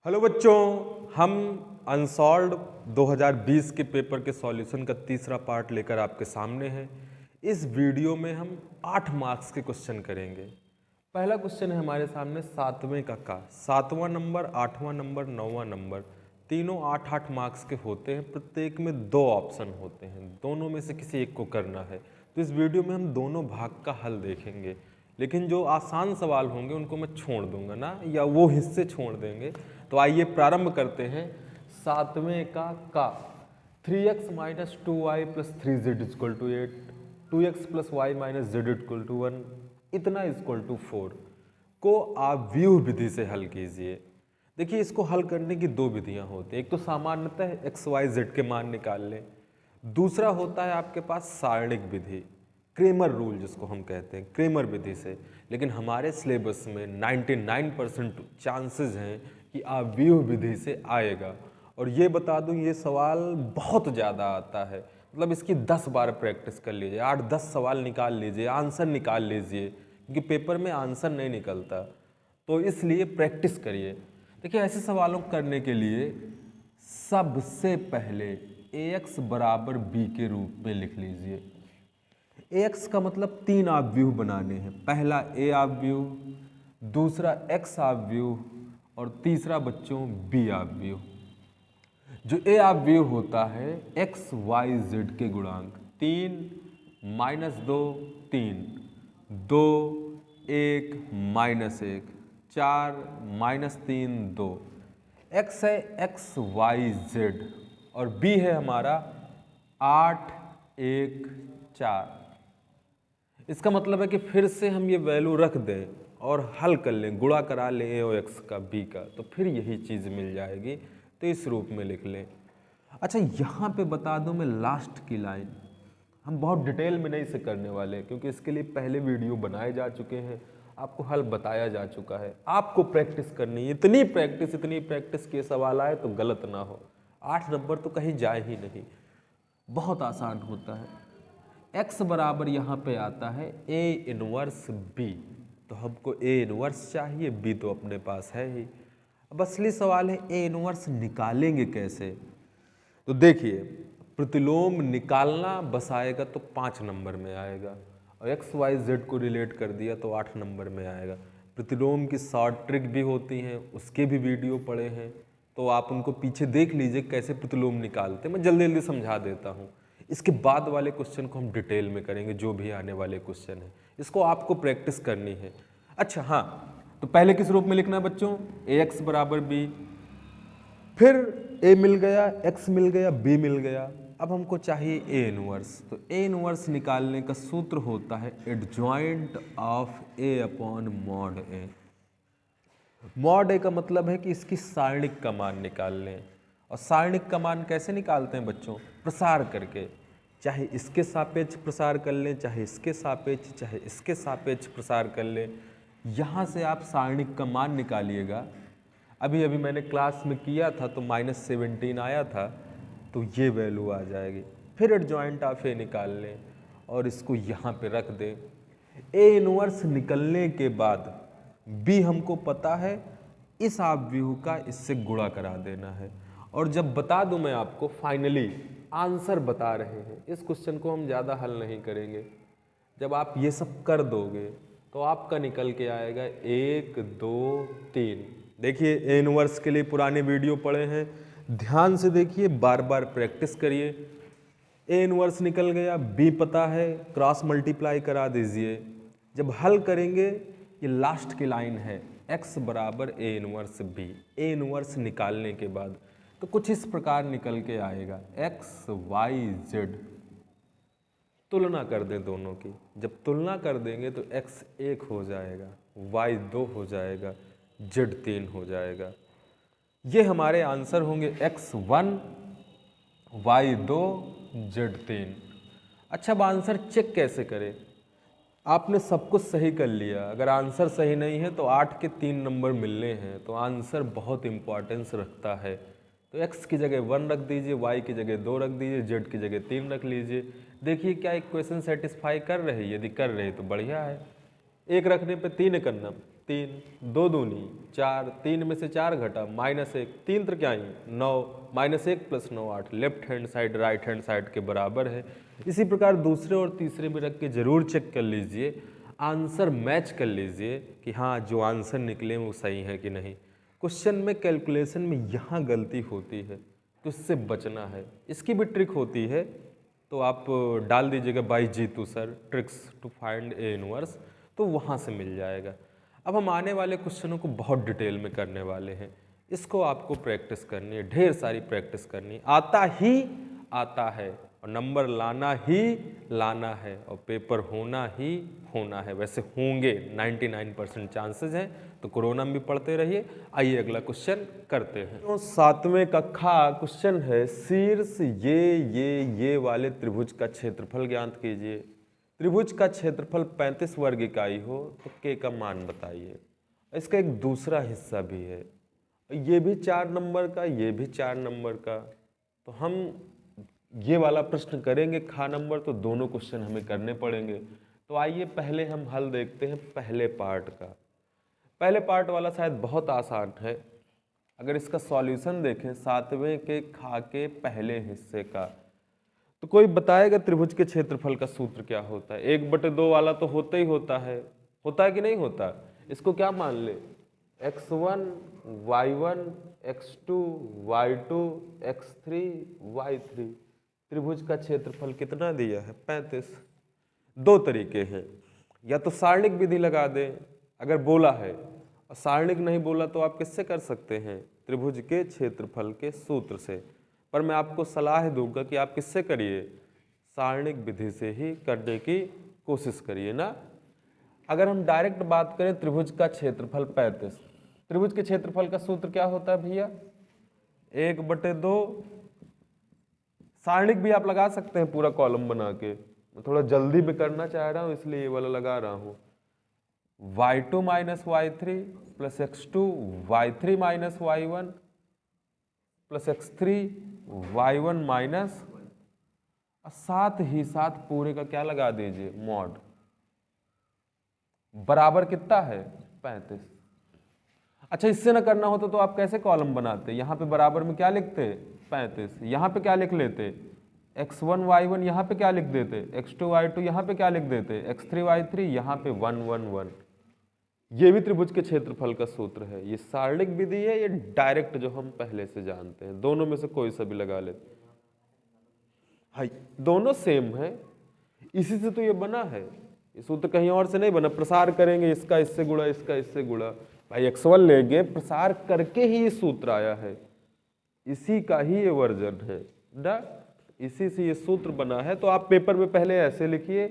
Hello बच्चों, हम unsolved 2020 के पेपर के सॉल्यूशन का तीसरा पार्ट लेकर आपके सामने हैं। इस वीडियो में हम 8 मार्क्स के क्वेश्चन करेंगे। पहला क्वेश्चन है हमारे सामने 7वें का 7वां नंबर, 8वां नंबर, 9वां नंबर, तीनों 8-8 मार्क्स के होते हैं। प्रत्येक में 2 ऑप्शन होते हैं, दोनों में से किसी एक को करना है। तो इस वीडियो में हम दोनों भाग का हल देखेंगे, लेकिन जो आसान सवाल होंगे उनको मैं छोड़ दूंगा ना, या वो हिस्से छोड़ देंगे। तो आइए प्रारंभ करते हैं 7वें का 3x minus 2y plus 3z equal to 8, 2x plus y minus z equal to 1, इतना इक्वल टू 4 को आप व्यूह विधि से हल कीजिए। देखिए, इसको हल करने की 2 विधियां होती हैं। एक तो सामान्यतः x y z के मान निकाल लें, दूसरा होता है आपके पास सारणिक विधि, क्रेमर रूल जिसको हम कहते हैं, क्रेमर विधि से। लेकिन हमारे सिलेबस में 99% चांसेस हैं कि आप व्यूह विधि से आएगा। और ये बता दूं, ये सवाल बहुत ज़्यादा आता है, मतलब इसकी 10 बार प्रैक्टिस कर लीजिए, 8-10 सवाल निकाल लीजिए, आंसर निकाल लीजिए, क्योंकि पेपर में आंसर नहीं निकलता, तो इसलिए प्रैक्टिस करिए। देखिए, ऐसे सवालों करने के लिए सबसे पहले ax बराबर b के रूप में लिख लीजिए। ax का मतलब 3 आप व्यूह बनाने हैं। पहला a आप व्यूह, दूसरा x आप व्यूह, और तीसरा बच्चों b आप व्यूह। जो a आप व्यूह होता है x y z के गुणांक 3 माइनस 2 3, 2 1 माइनस 1, 4 माइनस 3 2। x है x y z और b है हमारा 8 1 4। इसका मतलब है कि फिर से हम ये वैल्यू रख दें और हल कर लें, गुणा करा लें ए और एक्स का बी का, तो फिर यही चीज़ मिल जाएगी। तो इस रूप में लिख लें। अच्छा, यहाँ पे बता दूं मैं लास्ट की लाइन, हम बहुत डिटेल में नहीं से करने वाले, क्योंकि इसके लिए पहले वीडियो बनाए जा चुके हैं, आपको हल बताया जा चुका है। आपको प्रैक्टिस करनी है, इतनी प्रैक्टिस के सवाल आए तो गलत ना हो। 8 नंबर तो कहीं जाए ही नहीं, बहुत आसान होता है। x बराबर यहाँ पे आता है a इनवर्स b, तो हमको a इनवर्स चाहिए, b तो अपने पास है ही। अब असली सवाल है a इनवर्स निकालेंगे कैसे। तो देखिए, प्रतिलोम निकालना बस आएगा तो 5 नंबर में आएगा, और x y z को रिलेट कर दिया तो 8 नंबर में आएगा। प्रतिलोम की शॉर्ट ट्रिक भी होती हैं, उसके भी वीडियो पड़े हैं, तो आप उनको पीछे देख लीजिए कैसे प्रतिलोम निकालते हैं। मैं जल्दी जल्दी समझा देता हूँ। इसके बाद वाले क्वेश्चन को हम डिटेल में करेंगे, जो भी आने वाले क्वेश्चन हैं, इसको आपको प्रैक्टिस करनी है। अच्छा हाँ, तो पहले किस रूप में लिखना है बच्चों, ax बराबर b, फिर a मिल गया, x मिल गया, b मिल गया। अब हमको चाहिए a इनवर्स, तो a इनवर्स निकालने का सूत्र होता है adjoint of a upon mod a। Mod a का मतलब है कि इसकी सारणिक का मान निकाल लें। और सारणिक का मान कैसे निकालते हैं बच्चों, प्रसार करके, चाहे इसके सापेक्ष प्रसार कर लें, चाहे इसके सापेक्ष, चाहे इसके सापेक्ष प्रसार कर लें। यहाँ से आप सारणिक का मान निकालिएगा। अभी मैंने क्लास में किया था तो -17 आया था, तो ये वैल्यू आ जाएगी। फिर एडजॉइंट ऑफ ए निकाल लें और इसको यहाँ पे रख दें। ए इनवर्स निकलने के बाद बी हमको पता है, इस आप व्यूह का इससे गुणा करा देना है। और जब बता दूं मैं आपको, फाइनली आंसर बता रहे हैं, इस क्वेश्चन को हम ज़्यादा हल नहीं करेंगे। जब आप ये सब कर दोगे तो आपका निकल के आएगा 1 2 3। देखिए, ए इनवर्स के लिए पुराने वीडियो पड़े हैं, ध्यान से देखिए, बार बार प्रैक्टिस करिए। ए इनवर्स निकल गया, बी पता है, क्रॉस मल्टीप्लाई करा दीजिए। जब हल करेंगे, ये लास्ट की लाइन है, x बराबर A inverse B. A inverse निकालने के बाद तो कुछ इस प्रकार निकल के आएगा, x y z। तुलना कर दें दोनों की, जब तुलना कर देंगे तो x 1 हो जाएगा, y 2 हो जाएगा, z 3 हो जाएगा। ये हमारे आंसर होंगे x 1 y 2 z 3। अच्छा, अब आंसर चेक कैसे करें। आपने सब कुछ सही कर लिया, अगर आंसर सही नहीं है तो 8 के 3 नंबर मिलने हैं, तो आंसर बहुत इंपॉर्टेंस रखता है। तो x की जगह 1 रख दीजिए, y की जगह 2 रख दीजिए, z की जगह 3 रख लीजिए। देखिए क्या इक्वेशन सेटिस्फाई कर रही है, यदि कर रही है तो बढ़िया है। 1 रखने पे 3 करना, 3, 2 दूनी 4, 3 में से 4 घटा -1, 3 त्रिक्याई 9, -1 + 9 8, left hand side right hand side के बराबर है। इसी प्रकार दूसरे और तीसरे में रख के जरूर चेक कर लीजिए, आंसर मैच कर लीजिए कि हाँ जो आंसर निकले वो सही है कि नहीं। क्वेश्चन में कैलकुलेशन में यहाँ गलती होती है तो इससे बचना है। इसकी भी ट्रिक होती है, तो आप डाल दीजिएगा by Jeetu sir tricks to find A inverse, तो वहाँ से मिल जाएगा। अब हम आने वाले क्वेश्चनों को बहुत डिटेल में करने वाले हैं। इसको आपको प्रैक्टिस करनी है, ढेर सारी प्रैक्टिस करनी है। आता ही आता है और नंबर लाना ही लाना है और पेपर होना ही होना है। वैसे होंगे 99% चांसेस हैं, तो कोरोना में भी पढ़ते रहिए। आइए अगला क्वेश्चन करते हैं। तो 7वें कक्षा क्वेश्चन है, शीर्ष ये वाले त्रिभुज का क्षेत्रफल ज्ञात कीजिए। त्रिभुज का क्षेत्रफल 35 वर्ग इकाई हो तो के का मान बताइए। इसका एक दूसरा हिस्सा भी है, ये भी 4 नंबर का, ये भी 4 नंबर का। तो हम ये वाला प्रश्न करेंगे खा नंबर, तो दोनों क्वेश्चन हमें करने पड़ेंगे। तो आइए पहले हम हल देखते हैं पहले पार्ट का। पहले पार्ट वाला शायद बहुत आसान है। अगर इसका सॉल्यूशन देखें 7वें के खा के पहले हिस्से का, तो कोई बताएगा त्रिभुज के क्षेत्रफल का सूत्र क्या होता है। 1/2 वाला तो होता ही होता है कि नहीं होता। इसको क्या मान ले, x1 y1 x2 y2 x3 y3। त्रिभुज का क्षेत्रफल कितना दिया है 35। दो तरीके हैं, या तो सारणिक विधि लगा दें अगर बोला है, और सारणिक नहीं बोला तो आप किससे कर सकते हैं, त्रिभुज के क्षेत्रफल के सूत्र से। पर मैं आपको सलाह दूंगा कि आप किससे करिए, सारणिक विधि से ही करने की कोशिश करिए ना। अगर हम डायरेक्ट बात करें त्रिभुज का क्षेत्रफल 35, त्रिभुज के क्षेत्रफल का सूत्र क्या होता है भैया, 1/2। सारणिक भी आप लगा सकते हैं पूरा कॉलम बना के, मैं थोड़ा जल्दी में करना चाह रहा हूं इसलिए ये वाला लगा रहा हूं। y2 - y3 + x2 y3 - y1 + x3 y1 minus, साथ ही साथ पूरे का क्या लगा दीजिए मॉड, बराबर कितना है 35। अच्छा इससे ना करना होता तो आप कैसे कॉलम बनाते, यहाँ पे बराबर में क्या लिखते 35, यहाँ पे क्या लिख लेते x1 y1, यहाँ पे क्या लिख देते x2 y2, यहाँ पे क्या लिख देते x3 y3, यहाँ पे 1 1 1। ये भी त्रिभुज के क्षेत्रफल का सूत्र है। ये सारणिक विधि है, ये डायरेक्ट जो हम पहले से जानते हैं, दोनों में से कोई सा भी लगा लेते। हाँ दोनों सेम है, इसी से तो ये बना है, ये सूत्र कहीं और से नहीं बना। प्रसार करेंगे इसका इससे गुणा, इसका इससे गुणा, भाई x1 लेंगे प्रसार करके ही ये सूत्र आया है, इसी का ही ये वर्जन है ना, इसी से ये सूत्र बना है। तो आप पेपर में पहले ऐसे लिखिए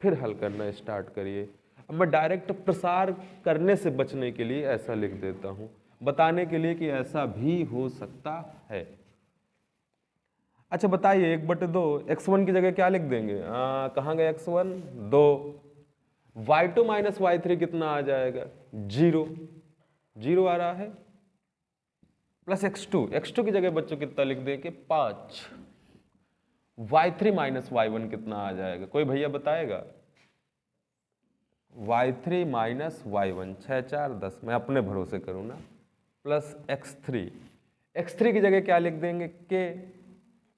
फिर हल करना स्टार्ट करिए। अब मैं डायरेक्ट प्रसार करने से बचने के लिए ऐसा लिख देता हूं, बताने के लिए कि ऐसा भी हो सकता है। अच्छा बताइए 1/2, x1 की जगह क्या लिख देंगे, कहाँ गया x1 2, y2 - y3 कितना आ जाएगा 0, 0 आ रहा है, प्लस x2 की जगह बच्चों कितना लिख देंगे 5, y3 - y1 कितना आ जाएगा, कोई भैया बताएगा, y3 - y1 6 4 10, मैं अपने भरोसे करूँ ना, प्लस x3 की जगह क्या लिख देंगे के,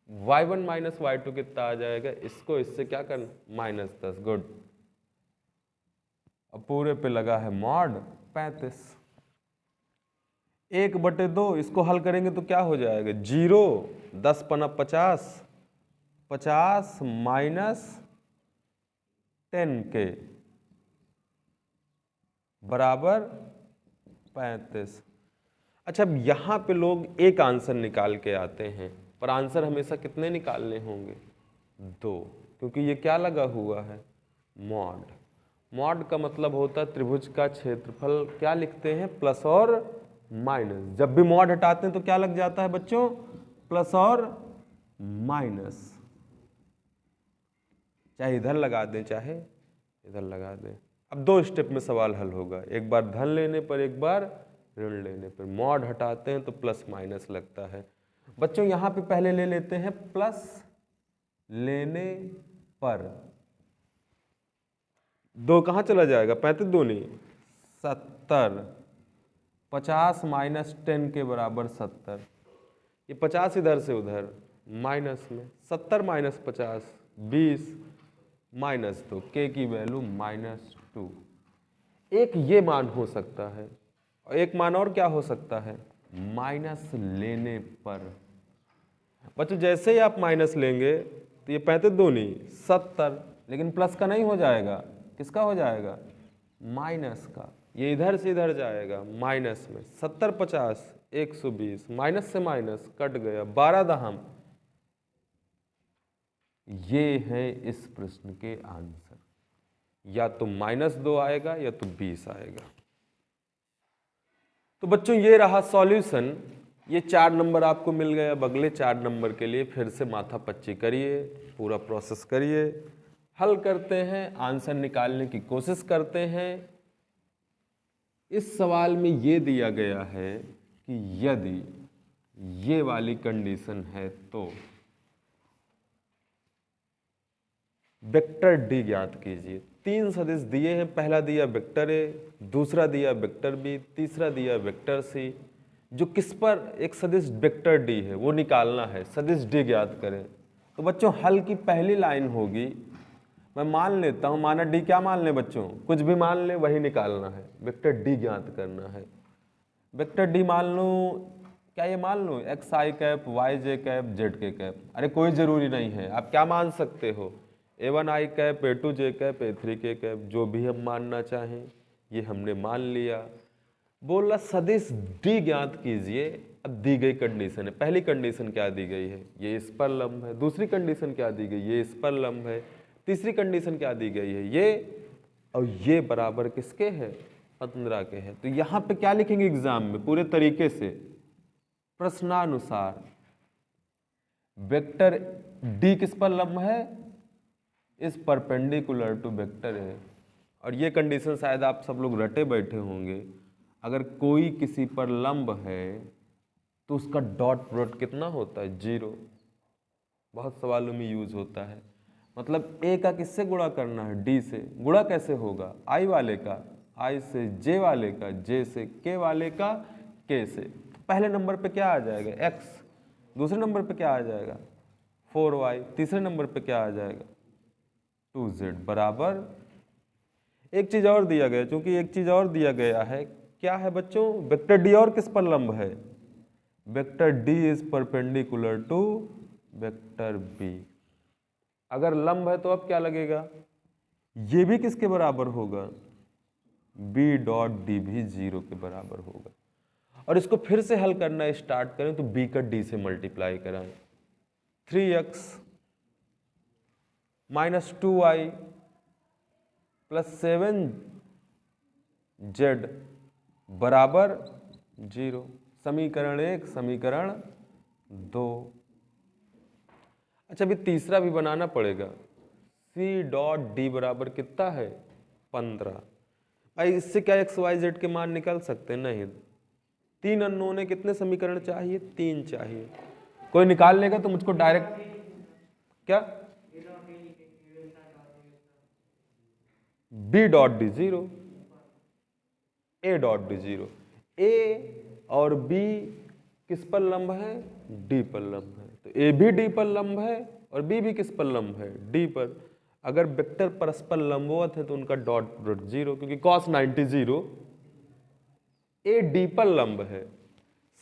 y1 - y2 कितना आ जाएगा, इसको इससे क्या करना -10, गुड। अब पूरे पे लगा है मॉड 35, 1/2, इसको हल करेंगे तो क्या हो जाएगा 0, 10 पना 50, 50 माइनस 10 बराबर 35। अच्छा अब यहाँ पे लोग एक आंसर निकाल के आते हैं, पर आंसर हमेशा कितने निकालने होंगे 2, क्योंकि ये क्या लगा हुआ है मॉड। मॉड का मतलब होता है त्रिभुज का क्षेत्रफल क्या लिखते हैं प्लस और माइनस, जब भी मॉड हटाते हैं तो क्या लग जाता है बच्चों प्लस और माइनस, चाहे इधर लगा दें चाहे इधर लगा दें। अब 2 स्टेप में सवाल हल होगा, एक बार धन लेने पर एक बार ऋण लेने पर। मॉड हटाते हैं तो प्लस माइनस लगता है बच्चों। यहाँ पे पहले ले लेते हैं प्लस लेने पर, 2 कहाँ चला जाएगा 35 दूनी 70, 70, 50 माइनस 10 के बराबर 70। ये 50 इधर से उधर माइनस में, 70 माइनस 50 20 माइनस 2, के की वैल्यू -2। एक ये मान हो सकता है और एक मान और क्या हो सकता है, माइनस लेने पर। बच्चों जैसे ही आप माइनस लेंगे तो ये 35 दूनी 70, लेकिन प्लस का नहीं हो जाएगा, किसका हो जाएगा, माइनस का। ये इधर से इधर जाएगा माइनस में, 70 50 120, माइनस से माइनस कट गया, 12 दहम। ये है इस प्रश्न के आंसर, या तो -2 आएगा या तो 20 आएगा। तो बच्चों ये रहा सॉल्यूशन। ये 4 नंबर आपको मिल गए। अब अगले 4 नंबर के लिए फिर से माथा पच्ची करिए, पूरा प्रोसेस करिए, हल करते हैं, आंसर निकालने की कोशिश करते हैं। इस सवाल में ये दिया गया है कि यदि ये वाली कंडीशन है तो वेक्टर डी ज्ञात कीजिए। 3 सदिश दिए हैं, पहला दिया वेक्टर ए, दूसरा दिया वेक्टर बी, तीसरा दिया वेक्टर सी। जो किस पर एक सदिश वेक्टर डी है वो निकालना है, सदिश डी ज्ञात करें। तो बच्चों हल की पहली लाइन होगी, मैं मान लेता हूं, माना डी, क्या मान ले बच्चों, कुछ भी मान ले, वही निकालना है, वेक्टर डी ज्ञात करना है। वेक्टर डी मान लूँ, क्या ये मान लूँ एक्स आई कैप, वाई जे कैप, जेड के कैप, अरे कोई ज़रूरी नहीं है, आप क्या मान सकते हो, A1 आई कैप, A2 जे कैप, A3 के कैप, जो भी हम मानना चाहें, ये हमने मान लिया। बोला सदिश डी ज्ञात कीजिए। अब दी गई कंडीशन है, पहली कंडीशन क्या दी गई है, ये इस पर लंब है, दूसरी कंडीशन क्या दी गई, ये इस पर लंब है, तीसरी कंडीशन क्या दी गई है, ये, और ये बराबर किसके है, 15 के है। तो यहाँ पे क्या लिखेंगे एग्जाम में पूरे तरीके से, प्रश्नानुसार वेक्टर डी किस पर लंब है, इस परपेंडिकुलर टू वेक्टर है। और ये कंडीशन शायद आप सब लोग रटे बैठे होंगे, अगर कोई किसी पर लंब है तो उसका डॉट प्रोडक्ट कितना होता है, 0। बहुत सवालों में यूज होता है, मतलब ए का किससे गुणा करना है, डी से। गुणा कैसे होगा, आई वाले का आई से, जे वाले का जे से, के वाले का के से। पहले नंबर पे क्या आ जाएगा, एक्स, दूसरे नंबर पे क्या आ जाएगा, 4y, तीसरे नंबर पे क्या आ जाएगा, 2z बराबर। एक चीज और दिया गया, क्योंकि एक चीज और दिया गया है, क्या है बच्चों, वेक्टर डी और किस पर लंब है, vector d is perpendicular to vector b. अगर लंब है तो अब क्या लगेगा, ये भी किसके बराबर होगा, बी डॉट डी भी 0 के बराबर होगा। और इसको फिर से हल करना स्टार्ट करें तो बी का डी से मल्टीप्लाई कराएं, 3x minus 2y plus 7z बराबर 0। समीकरण 1, समीकरण 2। अच्छा अभी तीसरा भी बनाना पड़ेगा, c डॉट डी बराबर कितना है, 15। भाई इससे क्या एक्स वाई जेड के मान निकल सकते हैं, नहीं। 3 अननोन है, कितने समीकरण चाहिए, 3 चाहिए। कोई निकाल लेगा तो मुझको डायरेक्ट क्या, b dot d 0, a dot d 0। A और बी किस पर लंब है, डी पर लंब है, तो ए भी डी पर लंब है और बी भी किस पर लंब है, डी पर। अगर वेक्टर परस्पर लंबवत है तो उनका डॉट प्रोडक्ट 0, क्योंकि cos 90 0। ए डी पर लंब है,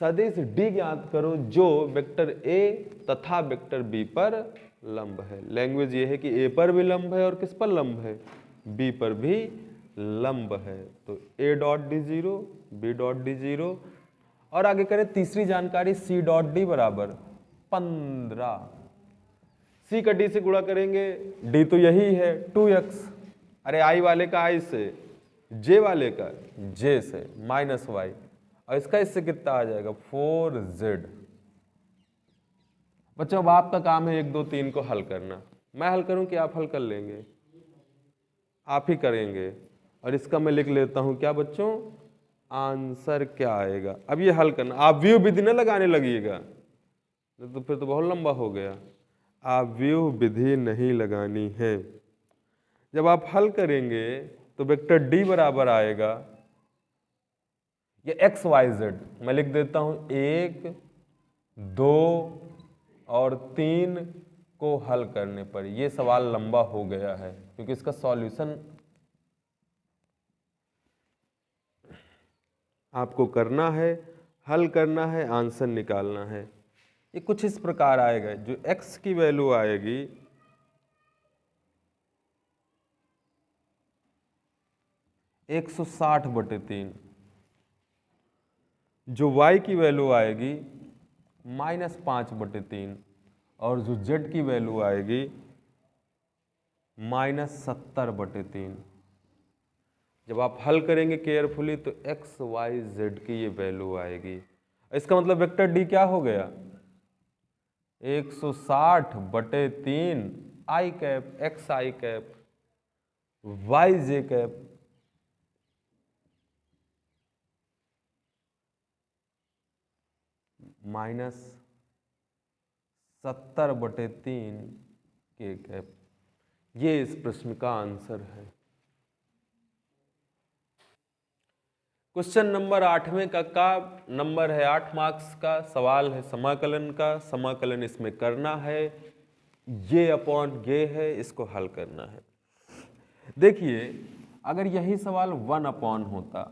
सदिश डी ज्ञात करो जो वेक्टर ए तथा वेक्टर बी पर लंब है। लैंग्वेज ये है कि ए पर भी लंब है और किस पर लंब है, बी पर भी लंब है। तो a dot d 0, b dot d 0। और आगे करें तीसरी जानकारी, सी डॉट डी बराबर 15। सी का डी से गुणा करेंगे, डी तो यही है 2x, अरे आई वाले का आई से, जे वाले का जे से, माइनस वाई, और इसका इससे कितना आ जाएगा, 4z। बच्चों अब आपका काम है 1 2 3 को हल करना। मैं हल करूं कि आप हल कर लेंगे, आप ही करेंगे। और इसका मैं लिख लेता हूं क्या बच्चों, आंसर क्या आएगा। अब ये हल करना, आप व्यू विधि न लगाने लगिएगा तो फिर तो बहुत लंबा हो गया। आप व्यू विधि नहीं लगानी है। जब आप हल करेंगे तो वेक्टर डी बराबर आएगा ये एक्स वाई जेड मैं लिख देता हूं 1, 2 और 3 को हल करने पर। ये सवाल लंबा हो गया है क्योंकि इसका सॉल्यूशन आपको करना है, हल करना है, आंसर निकालना है। ये कुछ इस प्रकार आएगा, जो x की वैल्यू आएगी 160/3, जो y की वैल्यू आएगी -5/3 और जो z की वैल्यू आएगी -70/3। जब आप हल करेंगे केयरफुली तो x, y, z की ये वैल्यू आएगी। इसका मतलब वेक्टर डी क्या हो गया? 160/3 आई कैप, एक्स आई कैप, वाई जे कैप। -70/3 के कैप। ये इस प्रश्न का आंसर है। क्वेश्चन नंबर 8वें का नंबर है 8 मार्क्स का सवाल है समाकलन का। समाकलन इसमें करना है, ये अपॉन ये है, इसको हल करना है। देखिए अगर यही सवाल 1 होता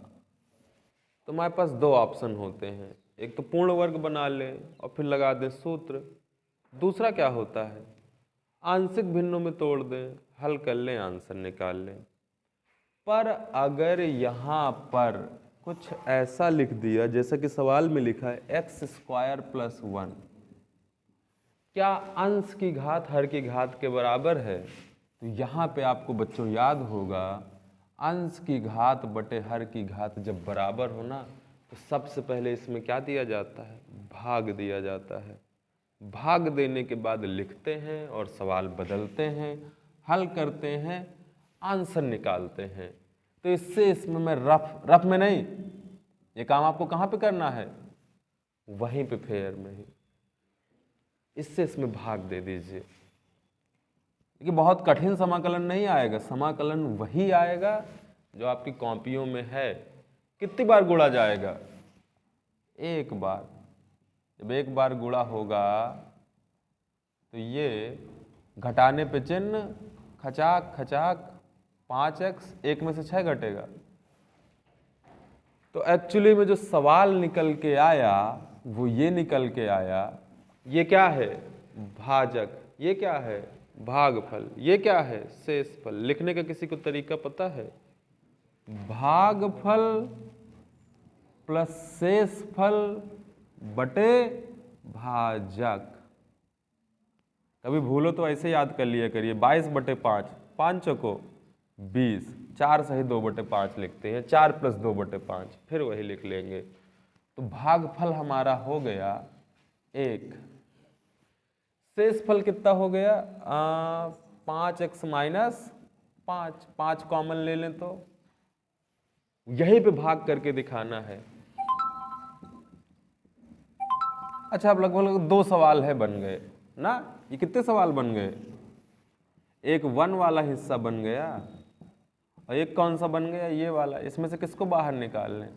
तो हमारे पास दो ऑप्शन होते हैं, एक तो पूर्ण वर्ग बना लें और फिर लगा दें सूत्र। दूसरा क्या होता है, आंशिक भिन्नों में तोड़ दें, हल कर लें, आंसर निकाल लें। पर अगर यहाँ पर कुछ ऐसा लिख दिया जैसा कि सवाल में लिखा है x² + 1, क्या अंश की घात हर की घात के बराबर है? तो यहाँ पे आपको बच्चों याद होगा अंश की घात बटे हर की घात जब बराबर हो ना तो सबसे पहले इसमें क्या दिया जाता है, भाग दिया जाता है। भाग देने के बाद लिखते हैं और सवाल बदलते हैं, हल करते हैं, आंसर निकालते हैं। तो इससे इसमें मैं रफ में नहीं, ये काम आपको कहाँ पे करना है, वहीं पे फेयर में ही। इससे इसमें भाग दे दीजिए। देखिए बहुत कठिन समाकलन नहीं आएगा, समाकलन वही आएगा जो आपकी कॉपियों में है। कितनी बार गुणा जाएगा, एक बार। जब एक बार गुणा होगा तो ये घटाने पे चिन्ह खचाक खचाक 5x, 1 में से 6 घटेगा। तो एक्चुअली में जो सवाल निकल के आया वो ये निकल के आया, ये क्या है, भाजक, ये क्या है, भागफल, ये क्या है, शेषफल। लिखने का किसी को तरीका पता है? भागफल प्लस शेषफल बटे भाजक। कभी भूलो तो ऐसे याद कर लिया करिए, 22/5, 5 चौको 20, 4 सही 2/5 लिखते हैं, 4 + 2/5, फिर वही लिख लेंगे। तो भागफल हमारा हो गया 1। शेषफल कितना हो गया, 5x - 5, 5 कॉमन ले लें तो यहीं पे भाग करके दिखाना है। अच्छा अब लगभग 2 सवाल है बन गए ना। ये कितने सवाल बन गए, एक 1 वाला हिस्सा बन गया और एक कौन सा बन गया, ये वाला। इसमें से किसको बाहर निकाल लें?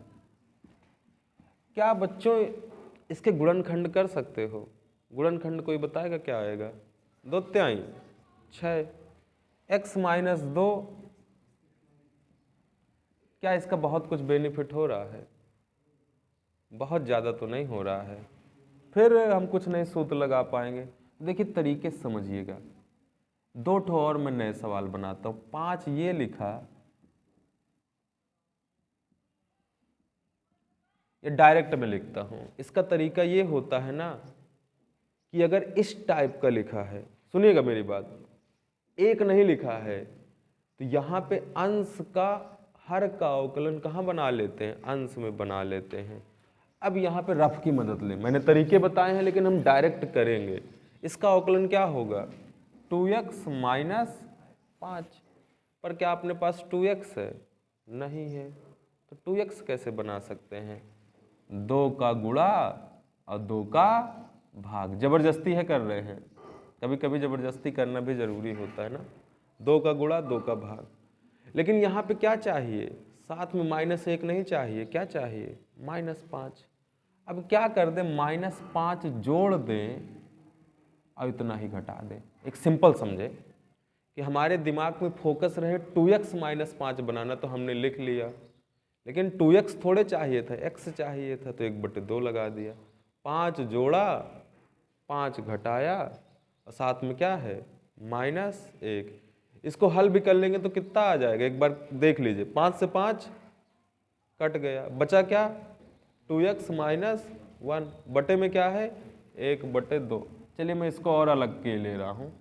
क्या बच्चों इसके गुणनखंड कर सकते हो? गुणनखंड कोई बताएगा क्या आएगा? 2 तिहाई 6, x - 2। क्या इसका बहुत कुछ बेनिफिट हो रहा है? बहुत ज़्यादा तो नहीं हो रहा है। फिर हम कुछ नए सूत्र लगा पाएंगे। देखिए तरीके से समझिएगा। 2 ठो और मैं नए सवाल बनाता हूँ। 5 ये लिखा, ये डायरेक्ट में लिखता हूँ। इसका तरीका ये होता है ना कि अगर इस टाइप का लिखा है, सुनिएगा मेरी बात, एक नहीं लिखा है तो यहाँ पे अंश का हर का अवकलन कहाँ बना लेते हैं, अंश में बना लेते हैं। अब यहाँ पे रफ की मदद लें, मैंने तरीके बताए हैं लेकिन हम डायरेक्ट करेंगे। इसका अवकलन क्या होगा, 2x - 5। पर क्या अपने पास 2x है? नहीं है। तो 2x कैसे बना सकते हैं? 2 का गुणा और 2 का भाग। जबरदस्ती है कर रहे हैं, कभी कभी जबरदस्ती करना भी जरूरी होता है ना। 2 का गुणा 2 का भाग। लेकिन यहाँ पे क्या चाहिए, साथ में -1 नहीं चाहिए, क्या चाहिए? -5। अब क्या कर दें, -5 जोड़ दें और इतना ही घटा दें। एक सिंपल समझे कि हमारे दिमाग में फोकस रहे 2x - 5 बनाना, तो हमने लिख लिया, लेकिन 2x थोड़े चाहिए था, x चाहिए था, तो 1/2 लगा दिया। 5 जोड़ा, 5 घटाया और साथ में क्या है? -1। इसको हल भी कर लेंगे तो कितना आ जाएगा, एक बार देख लीजिए। 5 से 5 कट गया, बचा क्या? 2x - 1 बटे में क्या है? 1/2। चलिए मैं इसको और अलग के ले रहा हूँ,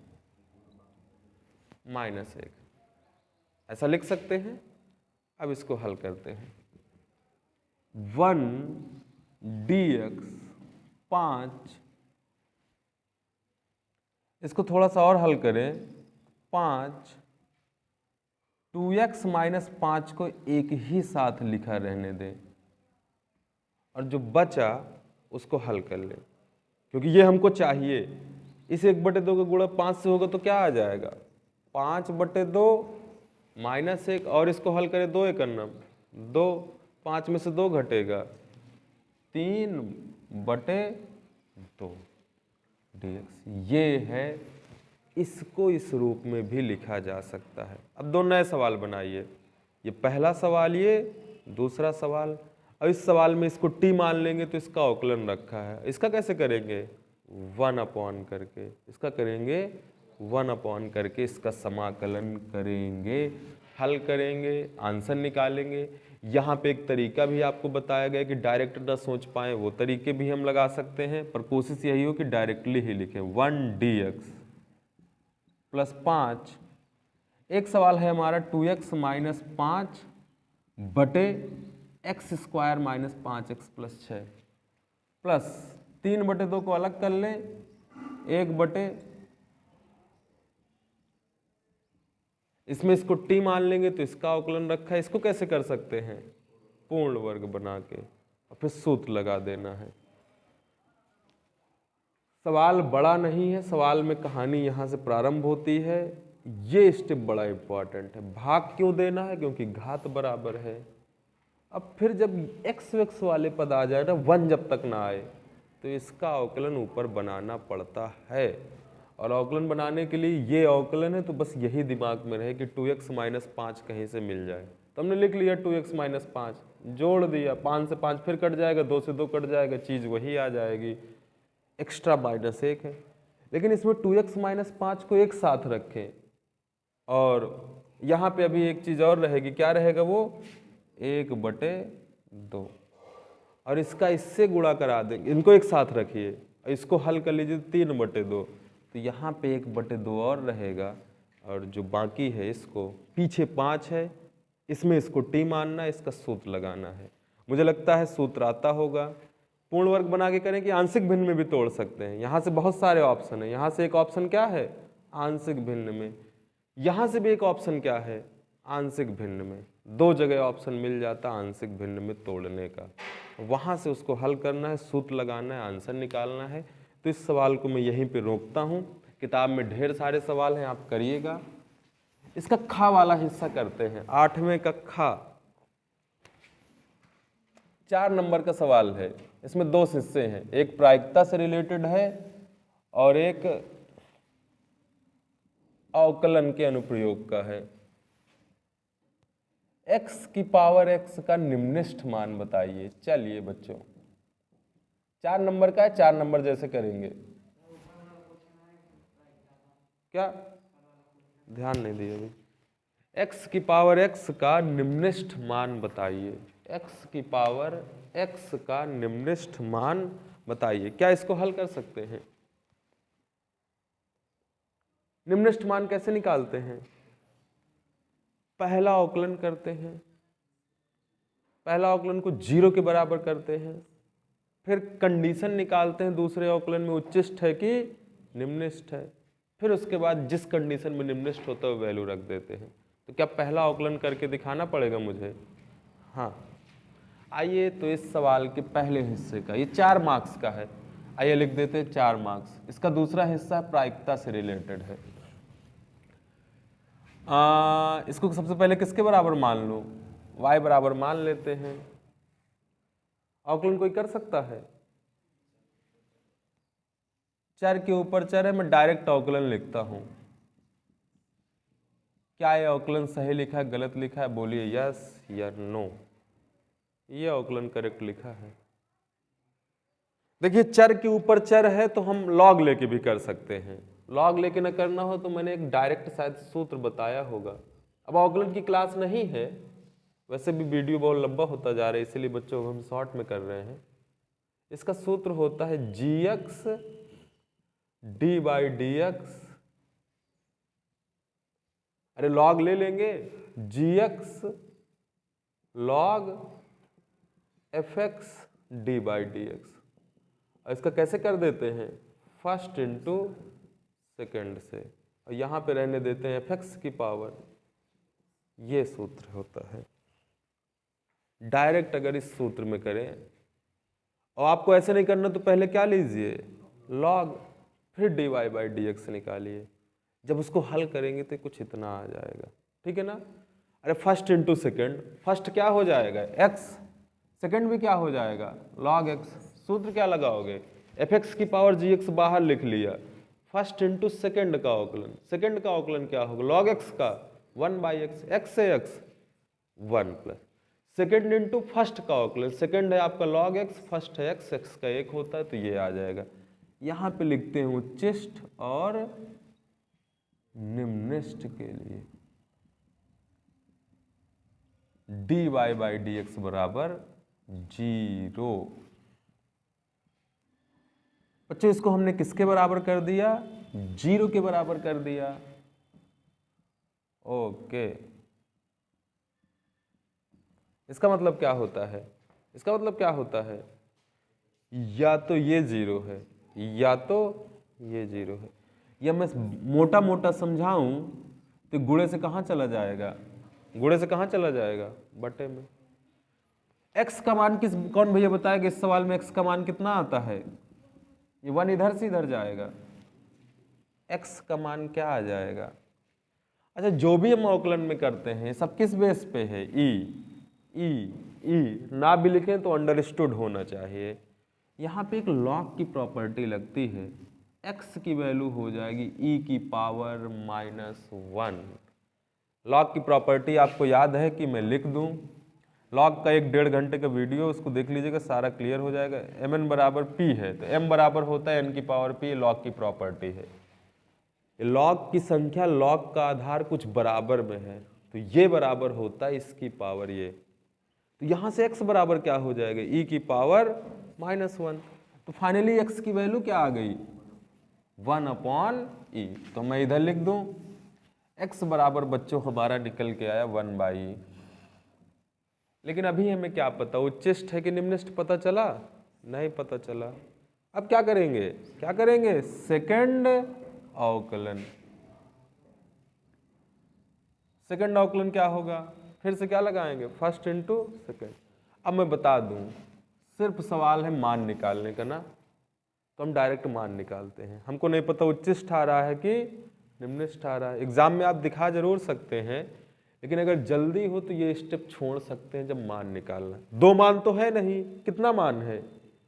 -1 ऐसा लिख सकते हैं। अब इसको हल करते हैं। 1 dx 5, इसको थोड़ा सा और हल करें। 5 2x - 5 को एक ही साथ लिखा रहने दें और जो बचा उसको हल कर लें, क्योंकि ये हमको चाहिए। इस 1/2 का गुणा 5 से होगा तो क्या आ जाएगा? 5/2 -1, और इसको हल करें 2 1 2, 5 में से 2 घटेगा, 3/2 dx। ये है, इसको इस रूप में भी लिखा जा सकता है। अब 2 नए सवाल बनाइए। ये पहला सवाल, ये दूसरा सवाल। अब इस सवाल में इसको t मान लेंगे तो इसका अवकलन रखा है। इसका कैसे करेंगे? 1/, करके। इसका करेंगे 1/, करके इसका समाकलन करेंगे, हल करेंगे, आंसर निकालेंगे। यहाँ पे एक तरीका भी आपको बताया गया कि डायरेक्ट ना सोच पाएँ, वो तरीके भी हम लगा सकते हैं, पर कोशिश यही हो कि डायरेक्टली ही लिखें। 1 dx + 5। एक सवाल है हमारा 2x - 5 बटे x² - 5x + 6 प्लस 3/2 को अलग कर लें, 1/, इसमें इसको t मान लेंगे तो इसका अवकलन रखा है। इसको कैसे कर सकते हैं? पूर्ण वर्ग बना के और फिर सूत्र लगा देना है। सवाल बड़ा नहीं है, सवाल में कहानी यहाँ से प्रारंभ होती है। ये स्टेप बड़ा इंपॉर्टेंट है। भाग क्यों देना है? क्योंकि घात बराबर है। अब फिर जब x वक्स वाले पद आ जाए ना, 1 जब तक ना आए, तो इसका अवकलन ऊपर बनाना पड़ता है। और अवकलन बनाने के लिए ये अवकलन है, तो बस यही दिमाग में रहे कि 2x - 5 कहीं से मिल जाए। तो हमने लिख लिया 2x - 5, जोड़ दिया, 5 से 5 फिर कट जाएगा, 2 से 2 कट जाएगा, चीज़ वही आ जाएगी, एक्स्ट्रा -1 है। लेकिन इसमें 2x - 5 को एक साथ रखें, और यहाँ पे अभी एक चीज़ और रहेगी। क्या रहेगा वो? 1/2, और इसका इससे गुणा करा देंगे, इनको एक साथ रखिए, इसको हल कर लीजिए 3/2, तो यहाँ पे 1/2 और रहेगा, और जो बाकी है इसको, पीछे 5 है, इसमें इसको t मानना है, इसका सूत्र लगाना है। मुझे लगता है सूत्र आता होगा। पूर्ण वर्ग बना के करें कि आंशिक भिन्न में भी तोड़ सकते हैं। यहाँ से बहुत सारे ऑप्शन हैं। यहाँ से एक ऑप्शन क्या है? आंशिक भिन्न में। यहाँ से भी एक ऑप्शन क्या है? आंशिक भिन्न में। 2 जगह ऑप्शन मिल जाता आंशिक भिन्न में तोड़ने का। वहाँ से उसको हल करना है, सूत्र लगाना है, आंसर निकालना है। तो इस सवाल को मैं यहीं पे रोकता हूँ। किताब में ढेर सारे सवाल हैं, आप करिएगा। इसका खा वाला हिस्सा करते हैं। 8वें का खा, 4 नंबर का सवाल है। इसमें 2 हिस्से हैं, एक प्रायिकता से रिलेटेड है और एक अवकलन के अनुप्रयोग का है। x⁴x का निम्नलिखित मान बताइए। चलिए बच्चों, 4 नंबर का है, 4 नंबर जैसे करेंगे। क्या ध्यान नहीं दिया अभी? x⁴x का निम्नलिखित मान बताइए। x⁴x का निम्नलिखित मान बताइए। क्या इसको हल कर सकते हैं? निम्नलिखित मान कैसे निकालते हैं? पहला अवकलन करते हैं, पहला अवकलन को 0 के बराबर करते हैं, फिर कंडीशन निकालते हैं दूसरे अवकलन में उच्चिष्ट है कि निम्नलिखित है, फिर उसके बाद जिस कंडीशन में निम्नलिखित होता है वो वैल्यू रख देते हैं। तो क्या पहला अवकलन करके दिखाना पड़ेगा मुझे? हाँ, आइए तो इस सवाल के पहले हिस्से का, ये 4 मार्क्स का है, आइए लिख देते हैं 4 मार्क्स। इसका दूसरा हिस्सा प्रायिकता से रिलेटेड है। इसको सबसे पहले किसके बराबर मान लूँ? y बराबर मान लेते हैं। अवकलन कोई कर सकता है? चर के ऊपर चर है, मैं डायरेक्ट अवकलन लिखता हूं। क्या ये अवकलन सही लिखा है, गलत लिखा है? बोलिए यस या नो। ये अवकलन करेक्ट लिखा है। देखिए चर के ऊपर चर है तो हम लॉग लेके भी कर सकते हैं। लॉग लेके ना करना हो तो मैंने एक डायरेक्ट शायद सूत्र बताया होगा। अब अवकलन की क्लास नहीं है, वैसे भी वीडियो बहुत लंबा होता जा रहा है, इसीलिए बच्चों को हम शॉर्ट में कर रहे हैं। इसका सूत्र होता है gx d/dx। अरे लॉग ले लेंगे, gx log fx d/dx। इसका कैसे कर देते हैं? फर्स्ट इंटू सेकेंड से, और यहां पे रहने देते हैं fx की पावर। ये सूत्र होता है। डायरेक्ट अगर इस सूत्र में करें, और आपको ऐसे नहीं करना तो पहले क्या लीजिए, log, फिर dy/dx निकालिए। जब उसको हल करेंगे तो कुछ इतना आ जाएगा, ठीक है ना। अरे फर्स्ट इंटू सेकेंड, फर्स्ट क्या हो जाएगा x, सेकेंड भी क्या हो जाएगा log x। सूत्र क्या लगाओगे, fx की पावर gx बाहर लिख लिया, फर्स्ट इंटू सेकेंड का अवकलन। सेकेंड का अवकलन क्या होगा, log x का 1/x, x से x 1 plus second into first का अवकलन। सेकेंड है आपका log x, फर्स्ट है x, x का 1 होता है तो ये आ जाएगा। यहां पे लिखते हैं उच्चिष्ट और निम्निष्ठ के लिए dy/dx बराबर 0। बच्चों इसको हमने किसके बराबर कर दिया, 0 के बराबर कर दिया। ओके, इसका मतलब क्या होता है, इसका मतलब क्या होता है, या तो ये 0 है या तो ये 0 है। या मैं मोटा मोटा समझाऊं तो गुणे से कहां चला जाएगा, गुणे से कहां चला जाएगा, बटे में। x का मान कौन भैया बताएगा इस सवाल में x का मान कितना आता है, ये 1 इधर से इधर जाएगा, x का मान क्या आ जाएगा। अच्छा जो भी हम अवकलन में करते हैं सब किस बेस पे है, ई ना भी लिखें तो अंडरस्टूड होना चाहिए। यहाँ पे एक लॉग की प्रॉपर्टी लगती है, x की वैल्यू हो जाएगी e की पावर -1। लॉग की प्रॉपर्टी आपको याद है कि मैं लिख दूं, लॉग का 1-1.5 घंटे का वीडियो उसको देख लीजिएगा, सारा क्लियर हो जाएगा। mn बराबर p है तो m बराबर होता है n की पावर p, लॉग की प्रॉपर्टी है। लॉग की संख्या, लॉग का आधार कुछ बराबर में है तो ये बराबर होता है इसकी पावर ये, तो यहां से x बराबर क्या हो जाएगा, e की पावर -1। तो फाइनली x की वैल्यू क्या आ गई, 1/e। तो मैं इधर लिख दूं x बराबर बच्चों हमारा निकल के आया 1/e। लेकिन अभी हमें क्या पता, उच्चिष्ट है कि निम्निष्ठ पता चला, नहीं पता चला। अब क्या करेंगे, क्या करेंगे, सेकंड अवकलन। सेकंड अवकलन क्या होगा, फिर से क्या लगाएंगे, फर्स्ट इंटू सेकेंड। अब मैं बता दूं सिर्फ सवाल है मान निकालने का ना, तो हम डायरेक्ट मान निकालते हैं। हमको नहीं पता उच्चिष्ट आ रहा है कि निम्निष्ठ आ रहा है। एग्जाम में आप दिखा जरूर सकते हैं, लेकिन अगर जल्दी हो तो ये स्टेप छोड़ सकते हैं जब मान निकालना। 2 मान तो है नहीं, कितना मान है,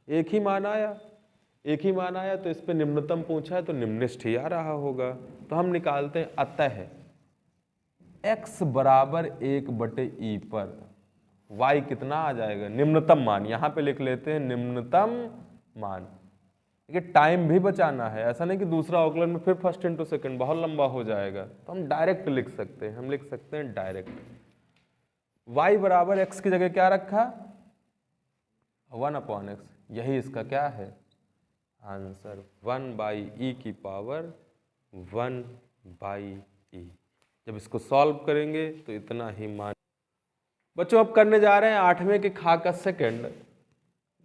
एक ही मान आया, एक ही मान आया तो इस पे निम्नतम पूछा है तो निम्निष्ठ ही आ रहा होगा। तो हम निकालते हैं, अतः x बराबर 1/e पर y कितना आ जाएगा, निम्नतम मान। यहां पे लिख लेते हैं निम्नतम मान। देखिए टाइम भी बचाना है, ऐसा नहीं कि दूसरा अवकलन में फिर फर्स्ट इंटू सेकेंड बहुत लंबा हो जाएगा, तो हम डायरेक्ट लिख सकते हैं। हम लिख सकते हैं डायरेक्ट, y बराबर x की जगह क्या रखा, 1/x। यही इसका क्या है आंसर, 1/e की पावर 1/e। जब इसको सॉल्व करेंगे तो इतना ही मान। बच्चों अब करने जा रहे हैं 8वें के खा का सेकंड।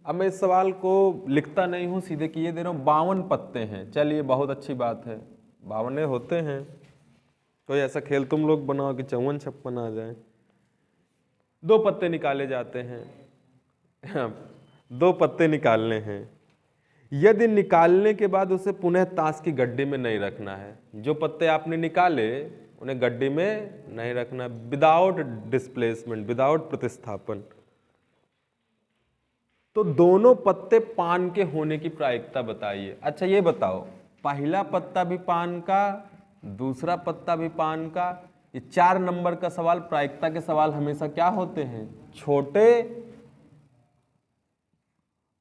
अब मैं इस सवाल को लिखता नहीं हूं, सीधे किए दे रहा हूं। 52 पत्ते हैं, चलिए बहुत अच्छी बात है, 52 होते हैं। कोई ऐसा खेल तुम लोग बनाओ कि 54-56 आ जाए। 2 पत्ते निकाले जाते हैं, 2 पत्ते निकालने हैं। यदि निकालने के बाद उसे पुनः ताश की गड्डी में नहीं रखना है, जो पत्ते आपने निकाले उन्हें गड्डी में नहीं रखना, विदाउट डिस्प्लेसमेंट, विदाउट प्रतिस्थापन। तो दोनों पत्ते पान के होने की प्रायिकता बताइए। अच्छा ये बताओ, पहला पत्ता भी पान का, दूसरा पत्ता भी पान का। ये 4 नंबर का सवाल, प्रायिकता के सवाल हमेशा क्या होते हैं? छोटे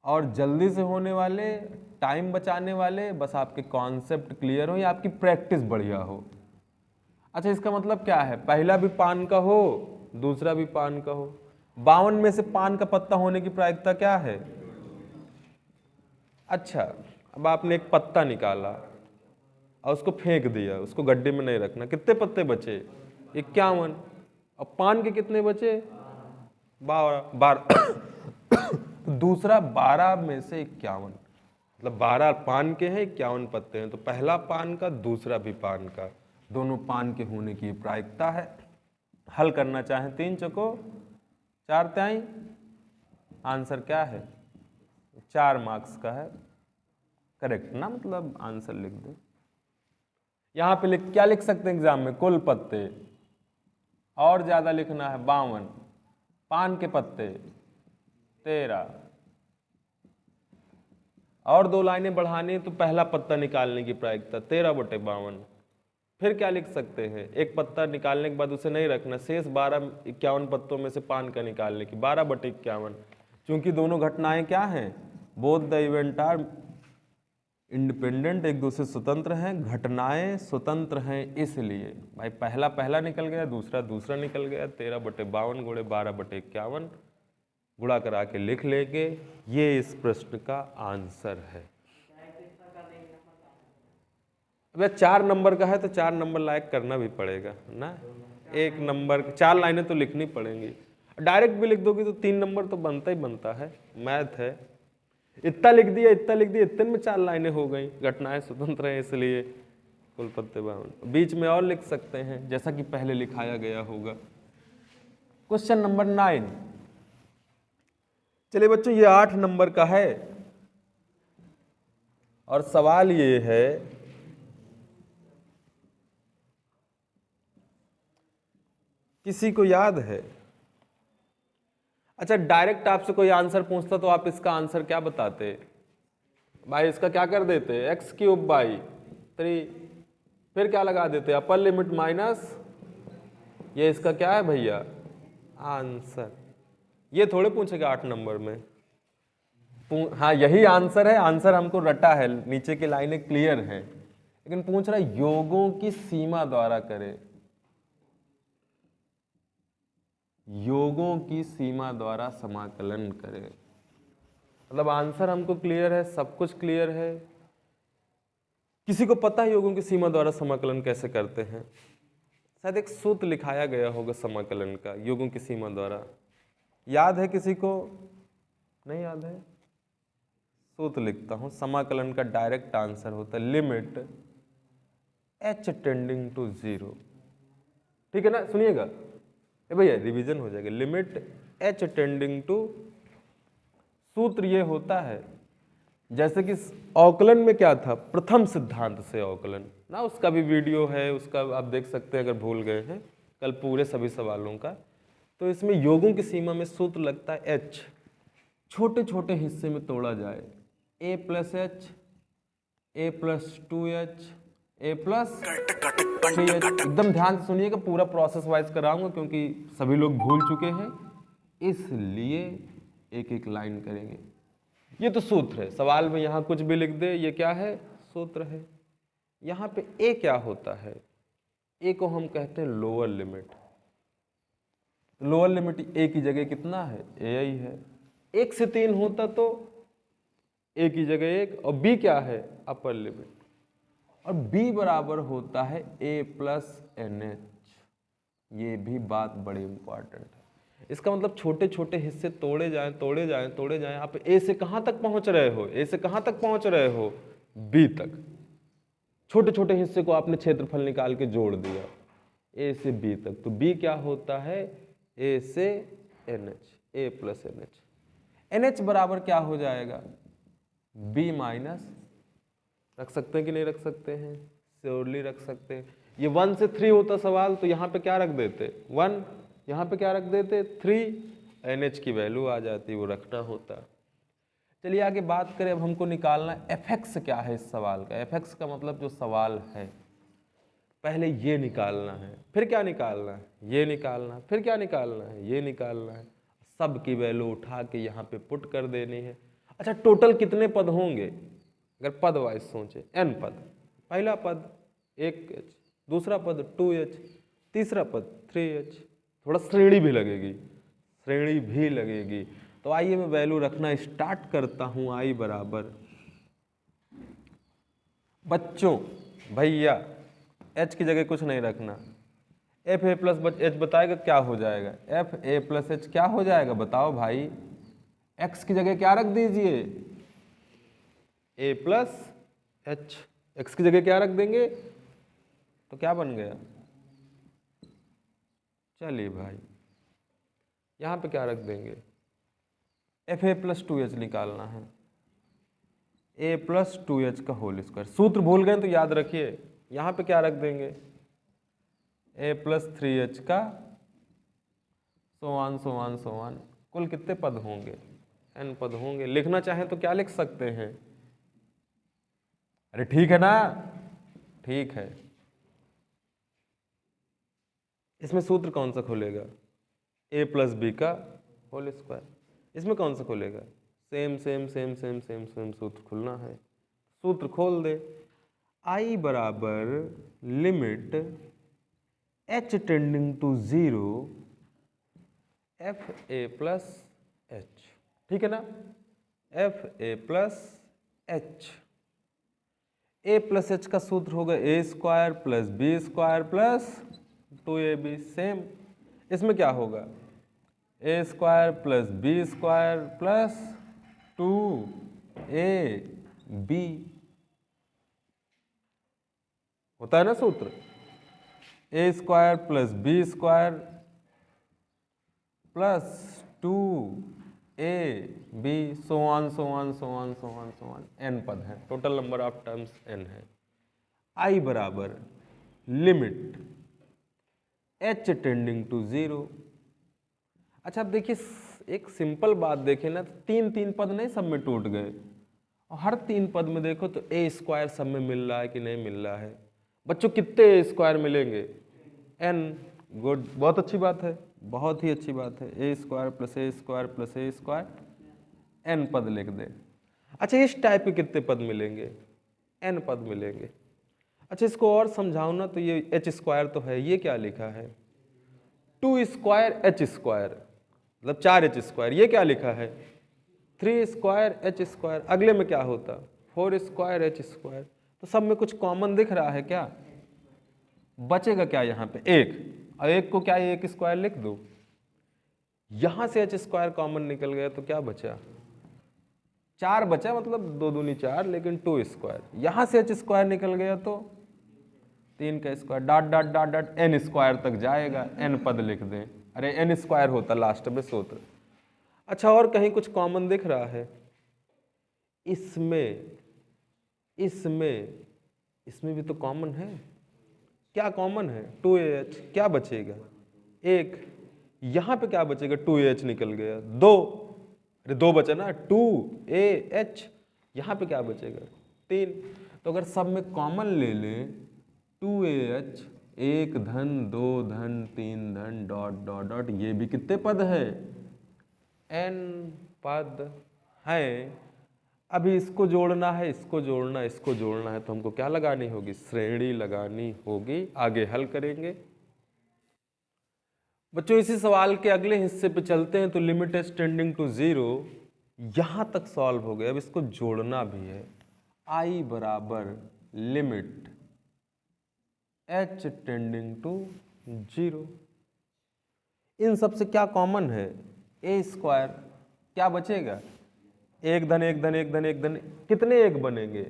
और जल्दी से होने वाले, टाइम बचाने वाले। बस आपके कॉन्सेप्ट क्लियर हो या आपकी प्रैक्टिस बढ़िया हो। अच्छा इसका मतलब क्या है? पहला भी पान का हो, दूसरा भी पान का हो। 52 में से पान का पत्ता होने की प्रायिकता क्या है? अच्छा अब आपने एक पत्ता निकाला और उसको फेंक दिया, उसको गड्ढे में नहीं रखना, कितने पत्ते बचे? 51। अब पान के कितने बचे? 12। दूसरा 12 में से 51, मतलब 12 पान के हैं, 51 पत्ते हैं। तो पहला पान का, दूसरा भी पान का, दोनों पान के होने की प्रायिकता है। हल करना चाहें 3 चौको 4 त्याई, आंसर क्या है? 4 मार्क्स का है, करेक्ट ना, मतलब आंसर लिख दो। यहां पे क्या लिख सकते हैं एग्जाम में? कुल पत्ते, और ज्यादा लिखना है 52, पान के पत्ते 13, और 2 लाइनें बढ़ानी तो पहला पत्ता निकालने की प्रायिकता 13/52। फिर क्या लिख सकते हैं? एक पत्ता निकालने के बाद उसे नहीं रखना, शेष 51 पत्तों में से पान का निकालने की 12/51। क्योंकि दोनों घटनाएं क्या हैं? Both the event are independent, एक दूसरे स्वतंत्र हैं, घटनाएं स्वतंत्र हैं, इसलिए भाई पहला पहला निकल गया, दूसरा दूसरा निकल गया। 13/52 गुणे 12/51 गुणा करा के लिख लेंगे। ये इस प्रश्न का आंसर है। अब 4 नंबर का है तो 4 नंबर लायक करना भी पड़ेगा ना। 1 नंबर 4 लाइनें तो लिखनी पड़ेंगी। डायरेक्ट भी लिख दोगी तो 3 नंबर तो बनता ही बनता है, मैथ है। इतना लिख दिया, इतना लिख दिया, इतने में 4 लाइनें हो गई। घटनाएं स्वतंत्र हैं इसलिए कुल पत्ते 52। बीच में और लिख सकते हैं जैसा कि पहले लिखाया गया होगा। Question number 9। चलिए बच्चों ये 8 नंबर का है और सवाल ये है, किसी को याद है? अच्छा डायरेक्ट आपसे कोई आंसर पूछता तो आप इसका आंसर क्या बताते? भाई इसका क्या कर देते? x³/3। फिर क्या लगा देते? अपर लिमिट माइनस, ये इसका क्या है भैया? आंसर। ये थोड़े पूछेगा 8 नंबर में। हाँ यही आंसर है, आंसर हमको रटा है, नीचे की लाइनें क्लियर हैं, लेकिन पूछ रहा है योगों की सीमा द्वारा करे। योगों की सीमा द्वारा समाकलन करें। मतलब आंसर हमको क्लियर है, सब कुछ क्लियर है। किसी को पता है योगों की सीमा द्वारा समाकलन कैसे करते हैं? शायद एक सूत्र लिखाया गया होगा समाकलन का योगों की सीमा द्वारा। याद है किसी को? नहीं याद है? सूत्र लिखता हूं। समाकलन का डायरेक्ट आंसर होता है लिमिट h टेंडिंग टू 0। ठीक है ना, सुनिएगा भैया, रिवीजन हो जाएगा। लिमिट h टेंडिंग टू, सूत्र ये होता है जैसे कि अवकलन में क्या था? प्रथम सिद्धांत से अवकलन ना, उसका भी वीडियो है, उसका आप देख सकते हैं अगर भूल गए हैं कल पूरे सभी सवालों का। तो इसमें योगों की सीमा में सूत्र लगता है h, छोटे छोटे हिस्से में तोड़ा जाए, a+h, a+2h, a+3h। एकदम ध्यान से सुनिएगा, पूरा प्रोसेस वाइज कराऊंगा क्योंकि सभी लोग भूल चुके हैं, इसलिए एक एक लाइन करेंगे। ये तो सूत्र है, सवाल में यहाँ कुछ भी लिख दे, ये क्या है? सूत्र है। यहाँ पे a क्या होता है? a को हम कहते हैं lower limit. Lower limit a की जगह कितना है? a ही है। 1 से 3 होता तो a की जगह 1, और b क्या है? Upper limit. और b बराबर होता है a+nh। ये भी बात बड़ी इंपॉर्टेंट है। इसका मतलब छोटे छोटे हिस्से तोड़े जाएं, तोड़े जाएं, तोड़े जाएं। आप a से कहां तक पहुंच रहे हो? a से कहां तक पहुंच रहे हो? b तक। छोटे छोटे हिस्से को आपने क्षेत्रफल निकाल के जोड़ दिया a से b तक, तो b क्या होता है? a से nh, a+nh। nh बराबर क्या हो जाएगा? b minus. रख सकते हैं कि नहीं रख सकते हैं? श्योरली रख सकते हैं। ये 1 से 3 होता सवाल तो यहाँ पे क्या रख देते 1, यहाँ पे क्या रख देते 3, NH की वैल्यू आ जाती, वो रखना होता। चलिए आगे बात करें, अब हमको निकालना fx क्या है इस सवाल का। fx का मतलब जो सवाल है, पहले ये निकालना है, फिर क्या निकालना है, ये निकालना है, फिर क्या निकालना है, ये निकालना है। सब की वैल्यू उठा के यहाँ पे पुट कर देनी है। अच्छा, टोटल कितने पद होंगे, अगर पद वाइज सोचे, n पद। पहला पद 1h, दूसरा पद 2h, तीसरा पद 3h, थोड़ा श्रेणी भी लगेगी, श्रेणी भी लगेगी। तो आइए मैं वैल्यू रखना स्टार्ट करता हूँ। i बराबर, बच्चों भैया h की जगह कुछ नहीं रखना, एफ ए प्लस h बताएगा क्या हो जाएगा, एफ ए प्लस एच क्या हो जाएगा बताओ भाई। x की जगह क्या रख दीजिए, a प्लस एच, एक्स की जगह क्या रख देंगे तो क्या बन गया। चलिए भाई यहाँ पे क्या रख देंगे, एफ ए प्लस 2h निकालना है, a प्लस 2h का होल स्क्वायर। सूत्र भूल गए तो याद रखिए, यहाँ पे क्या रख देंगे, a प्लस 3h का सो ऑन। कुल कितने पद होंगे, n पद होंगे। लिखना चाहें तो क्या लिख सकते हैं, अरे ठीक है ना, ठीक है। इसमें सूत्र कौन सा खुलेगा, a प्लस बी का होल स्क्वायर। इसमें कौन सा खुलेगा, same same same same same same सूत्र खुलना है, सूत्र खोल दे। i बराबर limit h tending to 0 F A plus H, ठीक है ना, F A plus H. A plus H का सूत्र होगा A square plus B square plus 2ab, same. इसमें क्या होगा, A square plus B square plus 2ab, होता है ना सूत्र, A square plus B square plus 2ab, so on so on so on so on so on, n पद है, total number of terms n है। i बराबर limit h tending to 0। अच्छा अब देखिए, एक सिंपल बात देखें ना, तो 3 पद नहीं सब में टूट गए, और हर 3 पद में देखो तो ए स्क्वायर सब में मिल रहा है कि नहीं मिल रहा है। बच्चों कितने ए स्क्वायर मिलेंगे, n, गुड, बहुत अच्छी बात है, बहुत ही अच्छी बात है। ए स्क्वायर प्लस ए स्क्वायर प्लस ए स्क्वायर, n पद लिख दे। अच्छा इस टाइप के कितने पद मिलेंगे, n पद मिलेंगे। अच्छा इसको और समझाओ ना, तो ये h स्क्वायर तो है, ये क्या लिखा है 2 स्क्वायर h स्क्वायर, मतलब 4h स्क्वायर, ये क्या लिखा है 3 स्क्वायर h स्क्वायर। अगले में क्या होता 4 स्क्वायर h स्क्वायर। तो सब में कुछ कॉमन दिख रहा है क्या, बचेगा क्या यहाँ पे 1, और 1 को क्या 1 स्क्वायर लिख दो, यहाँ से h स्क्वायर कॉमन निकल गया तो क्या बचा 4 बचा, मतलब 2 दूनी 4, लेकिन 2 स्क्वायर, यहाँ से h स्क्वायर निकल गया तो 3 का square, dot dot dot dot n square तक जाएगा, n पद लिख दें, अरे n स्क्वायर होता लास्ट में सूत्र। अच्छा और कहीं कुछ कॉमन दिख रहा है, इसमें भी तो कॉमन है, क्या कॉमन है 2ah, क्या बचेगा 1, यहाँ पे क्या बचेगा 2ah निकल गया, 2, अरे 2 बचा ना 2ah, यहाँ पे क्या बचेगा 3। तो अगर सब में कॉमन ले लें 2ah, 1 धन 2 धन 3 धन डॉट डॉट डॉट, ये भी कितने पद है n पद है। अभी इसको जोड़ना है, इसको जोड़ना है, इसको जोड़ना है, तो हमको क्या लगानी होगी, श्रेणी लगानी होगी। आगे हल करेंगे बच्चों। इसी सवाल के अगले हिस्से पे चलते हैं। तो लिमिट h टेंडिंग टू 0 यहाँ तक सॉल्व हो गया, अब इसको जोड़ना भी है। i बराबर लिमिट h टेंडिंग टू 0, इन सब से क्या कॉमन है a स्क्वायर, क्या बचेगा 1 धन 1 धन 1 धन 1 धन, कितने 1 बनेंगे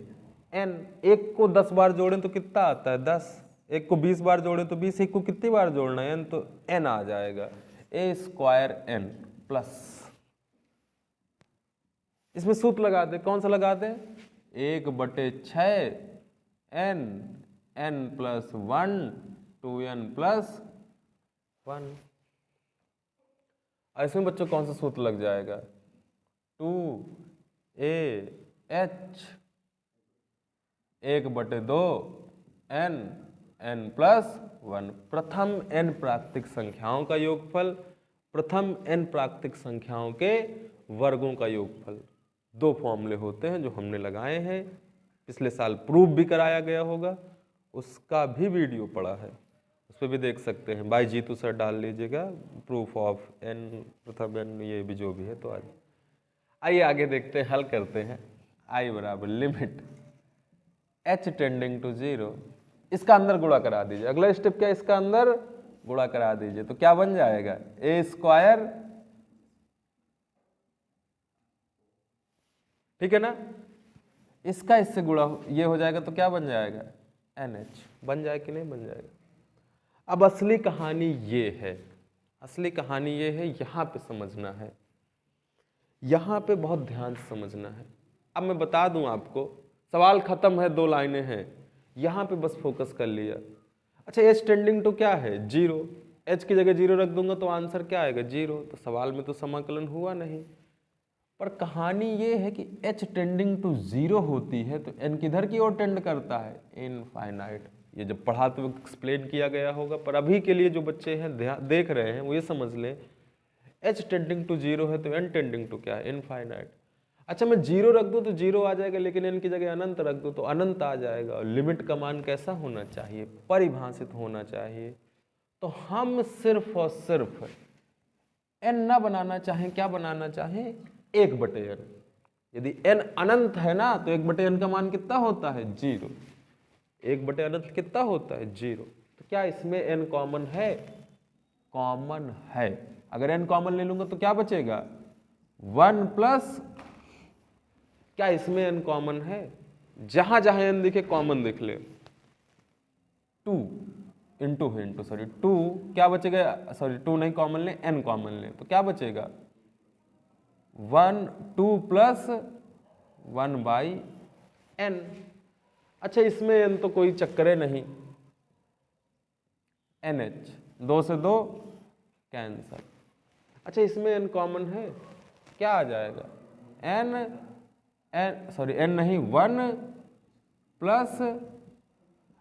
n, 1 को 10 बार जोड़ें तो कितना आता है 10, 1 को 20 बार जोड़ें तो 20, 1 को कितनी बार जोड़ना है n, तो n आ जाएगा a स्क्वायर n प्लस, इसमें सूत्र लगा दे, कौन सा लगा दे 1/6 n n+1 2n+1। ऐसे में बच्चों कौन सा सूत्र लग जाएगा? 2AH 1/2 n n+1। प्रथम n प्राकृतिक संख्याओं का योगफल, प्रथम n प्राकृतिक संख्याओं के वर्गों का योगफल। दो फॉर्मूले होते हैं जो हमने लगाए हैं, पिछले साल प्रूफ भी कराया गया होगा, उसका भी वीडियो पड़ा है, उस पर भी देख सकते हैं। बाय जीतू सर डाल लीजिएगा, प्रूफ ऑफ n प्रथम n, ये भी जो भी है। तो आज आइए आगे देखते हैं, हल करते हैं। i बराबर लिमिट h टेंडिंग टू 0, इसका अंदर गुणा करा दीजिए। अगला स्टेप क्या है? इसका अंदर गुणा करा दीजिए। तो क्या बन जाएगा? a², ठीक है ना। इसका इससे गुणा ये हो जाएगा तो क्या बन जाएगा? NH। बन जाए कि नहीं बन जाएगा? अब असली कहानी ये है, असली कहानी ये है, यहाँ पे समझना है, यहाँ पे बहुत ध्यान से समझना है। अब मैं बता दूं आपको, सवाल खत्म है, 2 लाइनें हैं, यहाँ पे बस फोकस कर लिया। अच्छा, h टेंडिंग टू क्या है? 0। h की जगह 0 रख दूंगा तो आंसर क्या आएगा? 0। तो सवाल में तो समाकलन हुआ नहीं। पर कहानी ये है कि h टेंडिंग टू 0 होती है तो n किधर की ओर टेंड करता है? इनफाइनाइट। ये जब पढ़ाते वक्त एक्सप्लेन किया गया होगा, पर अभी के लिए जो बच्चे हैं देख रहे हैं वो ये समझ लें, h टेंडिंग टू 0 है तो n टेंडिंग टू क्या है? इनफाइनाइट। अच्छा, मैं 0 रख दूं तो 0 आ जाएगा, लेकिन n की जगह अनंत रख दूं तो अनंत आ जाएगा। और लिमिट का मान कैसा होना चाहिए? परिभाषित होना चाहिए। तो हम सिर्फ और सिर्फ n ना बनाना चाहें, क्या बनाना चाहें? 1/n। यदि n अनंत है ना तो 1/n का मान कितना होता है? 0। 1/n अनंत कितना होता है? 0। तो क्या इसमें n कॉमन है? कॉमन है। अगर n कॉमन ले लूंगा तो क्या बचेगा? 1 प्लस, क्या इसमें n कॉमन है? जहां जहां n दिखे कॉमन दिख ले। 2 इंटू है, इंटू सॉरी 2 क्या बचेगा? सॉरी 2 नहीं कॉमन ले, n कॉमन ले तो क्या बचेगा? 1 2 प्लस 1/n। अच्छा, इसमें n तो कोई चक्कर नहीं, NH 2 से 2 कैंसल। अच्छा, इसमें n कॉमन है, क्या आ जाएगा? n नहीं 1 प्लस,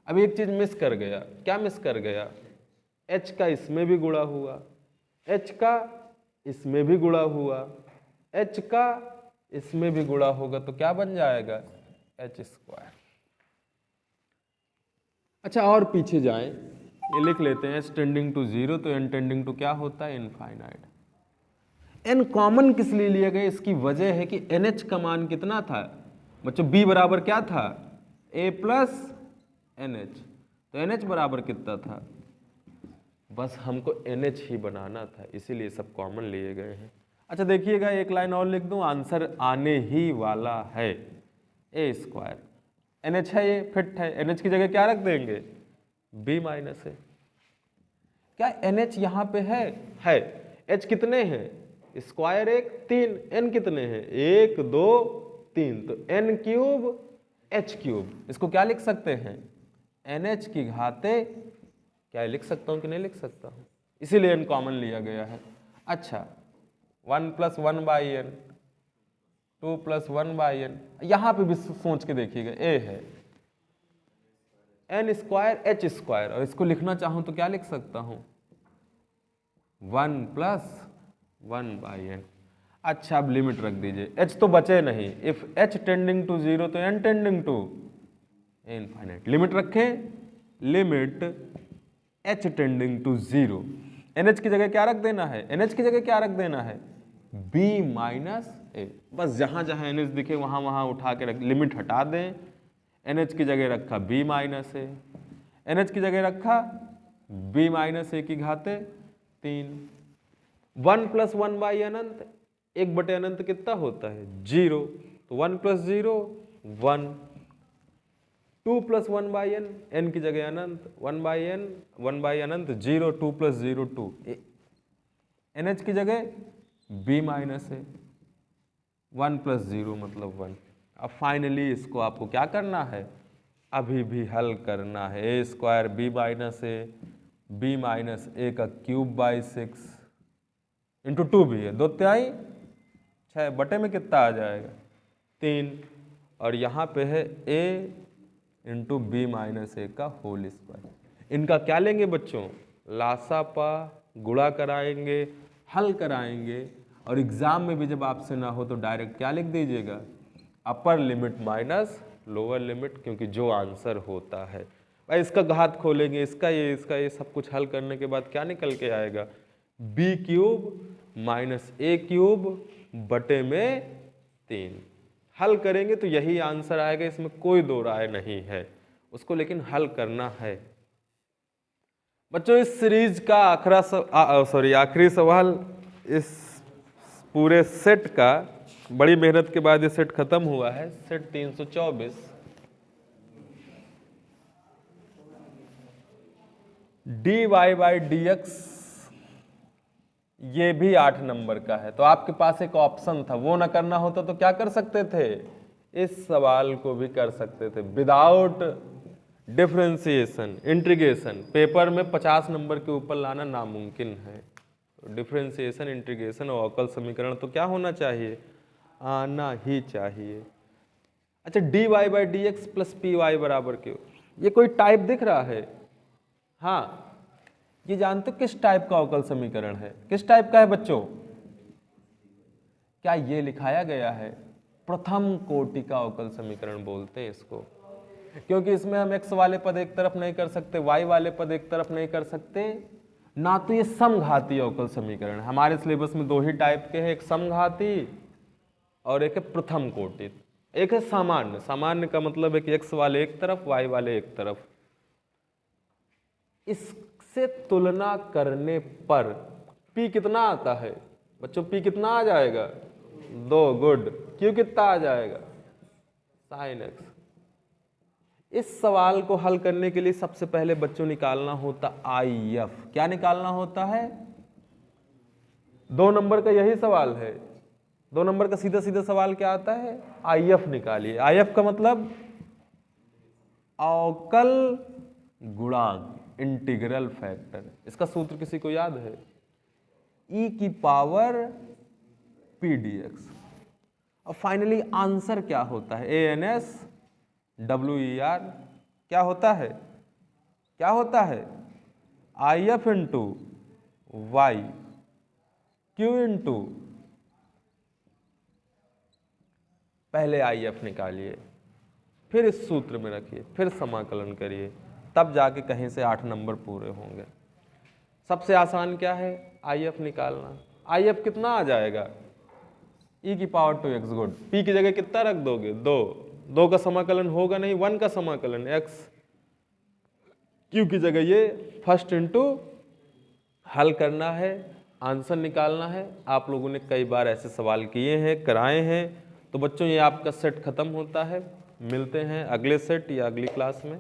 अब एक चीज मिस कर गया। क्या मिस कर गया? h का इसमें भी गुणा हुआ, h का इसमें भी गुणा हुआ, h का इसमें भी गुणा होगा तो क्या बन जाएगा? h²। अच्छा, और पीछे जाएं, ये लिख लेते हैं h टेंडिंग टू 0 तो n टेंडिंग टू क्या होता है? इनफाइनाइट। n कॉमन किस लिए लिया गया? इसकी वजह है कि NH का मान कितना था बच्चों? b बराबर क्या था? a plus NH। तो NH बराबर कितना था? बस हमको NH ही बनाना था, इसीलिए सब कॉमन लिए गए हैं। अच्छा देखिएगा, एक लाइन और लिख दूं, आंसर आने ही वाला है a²। NH है, ये फिट है, NH की जगह क्या रख देंगे? b माइनस है। क्या NH यहाँ पे है? H कितने हैं? स्क्वायर 1 3, n कितने हैं? 1 2 3, तो n³ h³। इसको क्या लिख सकते हैं? NH की घाते, क्या लिख सकता हूँ कि नहीं लिख सकता हूँ? इसीलिए n कॉमन लिया गया है। अच्छा, 1 प्लस 1/n, 2 प्लस 1/n, यहाँ पे भी सोच के देखिएगा, a है n² h², और इसको लिखना चाहूँ तो क्या लिख सकता हूँ? 1 प्लस 1/n। अच्छा, अब लिमिट रख दीजिए, h तो बचे नहीं, इफ h टेंडिंग टू 0 तो n tending to infinite. Limit रखें, limit h tending to 0, NH की जगह क्या रख देना है? NH की जगह क्या रख देना है? b minus a। बस जहां जहां NH दिखे वहां वहां उठा के रख, लिमिट हटा दें। NH की जगह रखा b माइनस a, NH की जगह रखा b माइनस a की घाते 3। 1 प्लस 1/n अनंत, 1/अनंत कितना होता है? 0। तो 1 प्लस 0 1, 2 प्लस 1/n, n की जगह अनंत, 1/n 1/अनंत 0, 2 प्लस 0 2, NH की जगह b माइनस है, 1 प्लस 0 मतलब 1। अब फाइनली इसको आपको क्या करना है? अभी भी हल करना है। ए स्क्वायर बी माइनस ए का क्यूब बाई 6 इंटू 2 भी है, 2 तिहाई 6 बटे में कितना आ जाएगा 3, और यहाँ पे है a इंटू बी माइनस ए का होल स्क्वायर। इनका क्या लेंगे बच्चों, लासापा, गुणा कराएंगे, हल कराएंगे, और एग्जाम में भी जब आपसे ना हो तो डायरेक्ट क्या लिख दीजिएगा, upper limit minus lower limit, क्योंकि जो आंसर होता है भाई इसका घात खोलेंगे, इसका ये सब कुछ हल करने के बाद क्या निकल के आएगा, बी क्यूब माइनस ए क्यूब बटे में 3। हल करेंगे तो यही आंसर आएगा, इसमें कोई दो राय नहीं है उसको, लेकिन हल करना है। बच्चों इस सीरीज का आखिरी सवाल इस पूरे सेट का, बड़ी मेहनत के बाद ये सेट खत्म हुआ है, set 324। dy by d x ये भी 8 नंबर का है, तो आपके पास एक ऑप्शन था, वो ना करना होता तो क्या कर सकते थे, इस सवाल को भी कर सकते थे विदाउट डिफरेंशिएशन इंटीग्रेशन। पेपर में 50 नंबर के ऊपर लाना नामुमकिन है। डिफरेंशिएशन इंटीग्रेशन और अवकल समीकरण तो क्या होना चाहिए, आना ही चाहिए। अच्छा dy by d x plus p y बराबर क्यों, ये कोई टाइप दिख रहा है, हाँ ये जानते हो किस टाइप का अवकल समीकरण है, किस टाइप का है बच्चों, क्या ये लिखाया गया है, प्रथम कोटि का अवकल समीकरण बोलते हैं इसको, क्योंकि इसमें हम x वाले पद एक तरफ नहीं कर सकते, y वाले पद एक तरफ नहीं कर सकते, ना तो ये समघाती अवकल समीकरण। हमारे सिलेबस में 2 ही टाइप के हैं, एक समघाती और एक है प्रथम कोटि। एक है सामान्य, सामान्य का मतलब है कि x वाले एक तरफ y वाले एक तरफ। इससे तुलना करने पर p कितना आता है बच्चों, p कितना आ जाएगा 2, गुड, q कितना आ जाएगा sin x। इस सवाल को हल करने के लिए सबसे पहले बच्चों निकालना होता IF। क्या निकालना होता है, 2 नंबर का यही सवाल है, 2 नंबर का सीधा सीधा सवाल क्या आता है, IF निकालिए। IF का मतलब अवकल गुणांक, इंटीग्रल फैक्टर। इसका सूत्र किसी को याद है, e की पावर p dx। और फाइनली आंसर क्या होता है, ANS WER क्या होता है, क्या होता है IF into y Q into, पहले IF निकालिए, फिर इस सूत्र में रखिए, फिर समाकलन करिए, तब जाके कहीं से 8 नंबर पूरे होंगे। सबसे आसान क्या है, IF निकालना। IF कितना आ जाएगा, e की पावर 2x, गुड, p की जगह कितना रख दोगे 2 का समाकलन होगा नहीं, 1 का समाकलन x, q की जगह ये, फर्स्ट इंटू, हल करना है, आंसर निकालना है। आप लोगों ने कई बार ऐसे सवाल किए हैं, कराए हैं। तो बच्चों ये आपका सेट खत्म होता है, मिलते हैं अगले सेट या अगली क्लास में।